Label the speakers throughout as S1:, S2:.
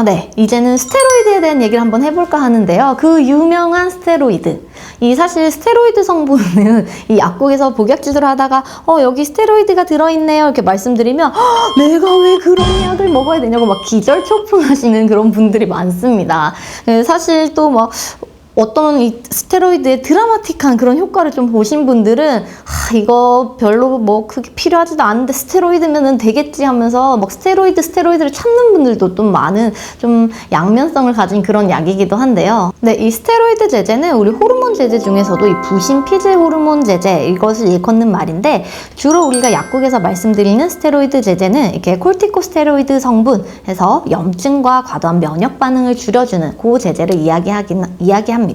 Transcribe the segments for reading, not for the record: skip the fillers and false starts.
S1: 네. 이제는 스테로이드에 대한 얘기를 한번 해볼까 하는데요. 그 유명한 스테로이드. 사실 스테로이드 성분은 이 약국에서 복약지도를 하다가 여기 스테로이드가 들어있네요 이렇게 말씀드리면 내가 왜 그런 약을 먹어야 되냐고 막 기절초풍하시는 그런 분들이 많습니다. 사실 또 막 어떤 이 스테로이드의 드라마틱한 그런 효과를 좀 보신 분들은 이거 별로 뭐 그게 필요하지도 않은데 스테로이드면은 되겠지 하면서 막 스테로이드를 찾는 분들도 좀 많은 좀 양면성을 가진 그런 약이기도 한데요. 네, 이 스테로이드 제제는 우리 호르몬 제제 중에서도 이 부신 피질 호르몬 제제 이것을 일컫는 말인데 주로 우리가 약국에서 말씀드리는 스테로이드 제제는 이렇게 콜티코스테로이드 성분에서 염증과 과도한 면역 반응을 줄여주는 그 제제를 이야기합니다.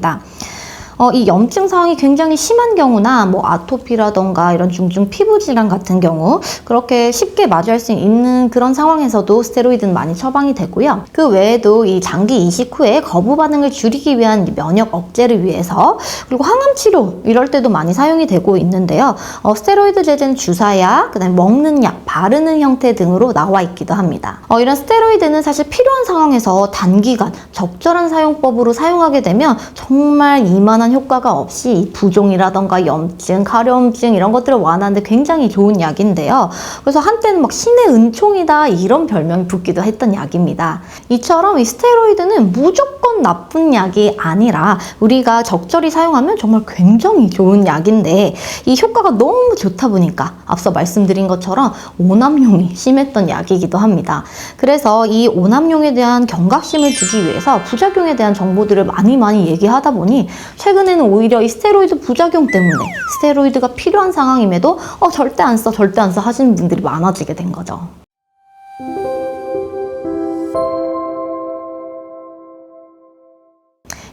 S1: 이 염증 상황이 굉장히 심한 경우나 뭐 아토피라던가 이런 중증 피부 질환 같은 경우 그렇게 쉽게 마주할 수 있는 그런 상황에서도 스테로이드는 많이 처방이 되고요. 그 외에도 이 장기 이식 후에 거부 반응을 줄이기 위한 면역 억제를 위해서 그리고 항암 치료 이럴 때도 많이 사용이 되고 있는데요. 스테로이드 제제는 주사약, 그다음에 먹는 약, 바르는 형태 등으로 나와 있기도 합니다. 이런 스테로이드는 사실 필요한 상황에서 단기간 적절한 사용법으로 사용하게 되면 정말 이만한 효과가 없이 부종이라던가 염증, 가려움증 이런 것들을 완화하는데 굉장히 좋은 약인데요. 그래서 한때는 막 신의 은총이다 이런 별명이 붙기도 했던 약입니다. 이처럼 이 스테로이드는 무조건 나쁜 약이 아니라 우리가 적절히 사용하면 정말 굉장히 좋은 약인데 이 효과가 너무 좋다 보니까 앞서 말씀드린 것처럼 오남용이 심했던 약이기도 합니다. 그래서 이 오남용에 대한 경각심을 주기 위해서 부작용에 대한 정보들을 많이 얘기하다 보니 최근에는 오히려 이 스테로이드 부작용 때문에 스테로이드가 필요한 상황임에도 절대 안 써 하시는 분들이 많아지게 된 거죠.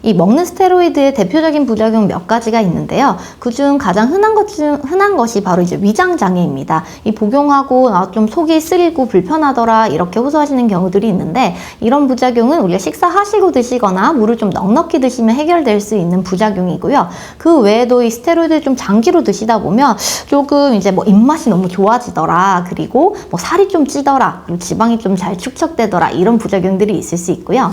S1: 이 먹는 스테로이드의 대표적인 부작용 몇 가지가 있는데요. 그중 가장 흔한 것이 바로 이제 위장 장애입니다. 이 복용하고 좀 속이 쓰리고 불편하더라 이렇게 호소하시는 경우들이 있는데 이런 부작용은 우리가 식사하시고 드시거나 물을 좀 넉넉히 드시면 해결될 수 있는 부작용이고요. 그 외에도 이 스테로이드를 좀 장기로 드시다 보면 조금 이제 뭐 입맛이 너무 좋아지더라, 그리고 뭐 살이 좀 찌더라, 그리고 지방이 좀 잘 축적되더라 이런 부작용들이 있을 수 있고요.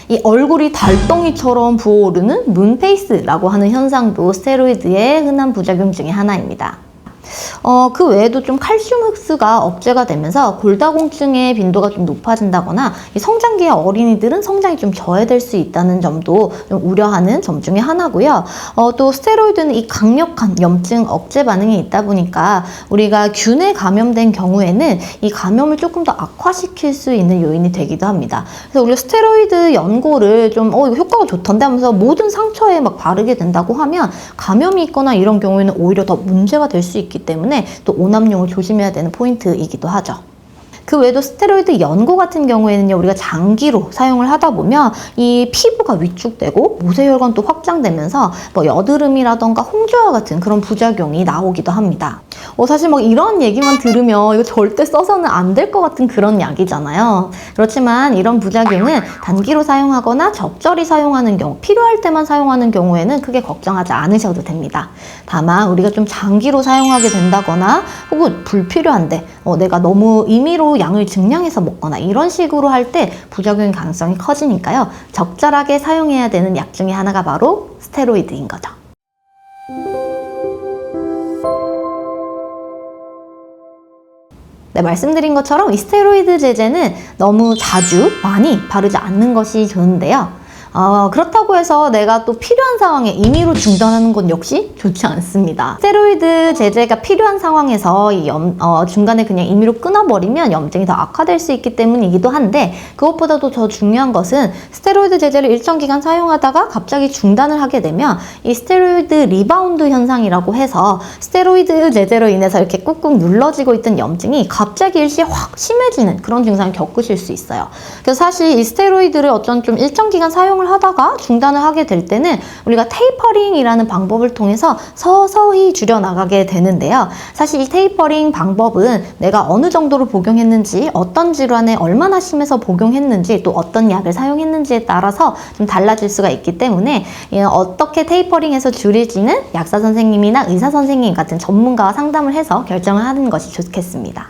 S1: 이 얼굴이 달덩이처럼 부어오르는 문페이스라고 하는 현상도 스테로이드의 흔한 부작용 중에 하나입니다. 그 외에도 좀 칼슘 흡수가 억제가 되면서 골다공증의 빈도가 좀 높아진다거나 이 성장기의 어린이들은 성장이 좀 저해될 수 있다는 점도 좀 우려하는 점 중에 하나고요. 또 스테로이드는 이 강력한 염증 억제 반응이 있다 보니까 우리가 균에 감염된 경우에는 이 감염을 조금 더 악화시킬 수 있는 요인이 되기도 합니다. 그래서 우리가 스테로이드 연고를 좀 이거 효과가 좋던데 하면서 모든 상처에 막 바르게 된다고 하면 감염이 있거나 이런 경우에는 오히려 더 문제가 될 수 있기 때문에 또 오남용을 조심해야 되는 포인트이기도 하죠. 그 외에도 스테로이드 연고 같은 경우에는요, 우리가 장기로 사용을 하다 보면 이 피부가 위축되고 모세혈관도 확장되면서 뭐 여드름이라던가 홍조와 같은 그런 부작용이 나오기도 합니다. 사실 막 이런 얘기만 들으면 이거 절대 써서는 안 될 것 같은 그런 약이잖아요. 그렇지만 이런 부작용은 단기로 사용하거나 적절히 사용하는 경우, 필요할 때만 사용하는 경우에는 크게 걱정하지 않으셔도 됩니다. 다만 우리가 좀 장기로 사용하게 된다거나 혹은 불필요한데 내가 너무 임의로 양을 증량해서 먹거나 이런 식으로 할 때 부작용 가능성이 커지니까요. 적절하게 사용해야 되는 약 중에 하나가 바로 스테로이드인 거죠. 네, 말씀드린 것처럼 이 스테로이드 제제는 너무 자주 많이 바르지 않는 것이 좋은데요. 그렇다고 해서 내가 또 필요한 상황에 임의로 중단하는 건 역시 좋지 않습니다. 스테로이드 제제가 필요한 상황에서 중간에 그냥 임의로 끊어버리면 염증이 더 악화될 수 있기 때문이기도 한데 그것보다도 더 중요한 것은 스테로이드 제제를 일정 기간 사용하다가 갑자기 중단을 하게 되면 이 스테로이드 리바운드 현상이라고 해서 스테로이드 제제로 인해서 이렇게 꾹꾹 눌러지고 있던 염증이 갑자기 일시에 확 심해지는 그런 증상을 겪으실 수 있어요. 그래서 사실 이 스테로이드를 어떤 좀 일정 기간 사용을 하다가 중단을 하게 될 때는 우리가 테이퍼링이라는 방법을 통해서 서서히 줄여나가게 되는데요. 사실 이 테이퍼링 방법은 내가 어느 정도로 복용했는지, 어떤 질환에 얼마나 심해서 복용했는지, 또 어떤 약을 사용했는지에 따라서 좀 달라질 수가 있기 때문에 어떻게 테이퍼링해서 줄일지는 약사 선생님이나 의사 선생님 같은 전문가와 상담을 해서 결정을 하는 것이 좋겠습니다.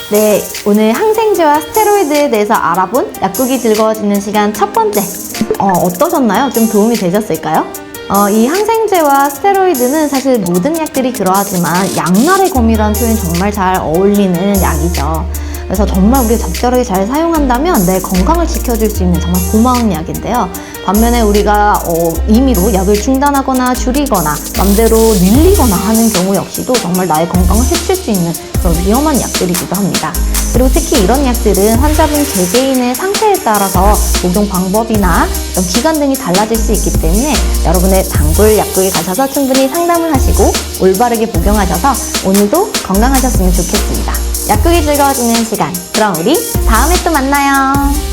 S1: 네, 오늘 항생제 항생제와 스테로이드에 대해서 알아본 약국이 즐거워지는 시간 첫 번째. 어떠셨나요? 좀 도움이 되셨을까요? 이 항생제와 스테로이드는 사실 모든 약들이 그러하지만 양날의 검이라는 표현이 정말 잘 어울리는 약이죠. 그래서 정말 우리가 적절하게 잘 사용한다면 내 건강을 지켜줄 수 있는 정말 고마운 약인데요. 반면에 우리가 임의로 약을 중단하거나 줄이거나 맘대로 늘리거나 하는 경우 역시도 정말 나의 건강을 해칠 수 있는 그런 위험한 약들이기도 합니다. 그리고 특히 이런 약들은 환자분 개개인의 상태에 따라서 복용 방법이나 기간 등이 달라질 수 있기 때문에 여러분의 단골 약국에 가셔서 충분히 상담을 하시고 올바르게 복용하셔서 오늘도 건강하셨으면 좋겠습니다. 약국이 즐거워지는 시간. 그럼 우리 다음에 또 만나요.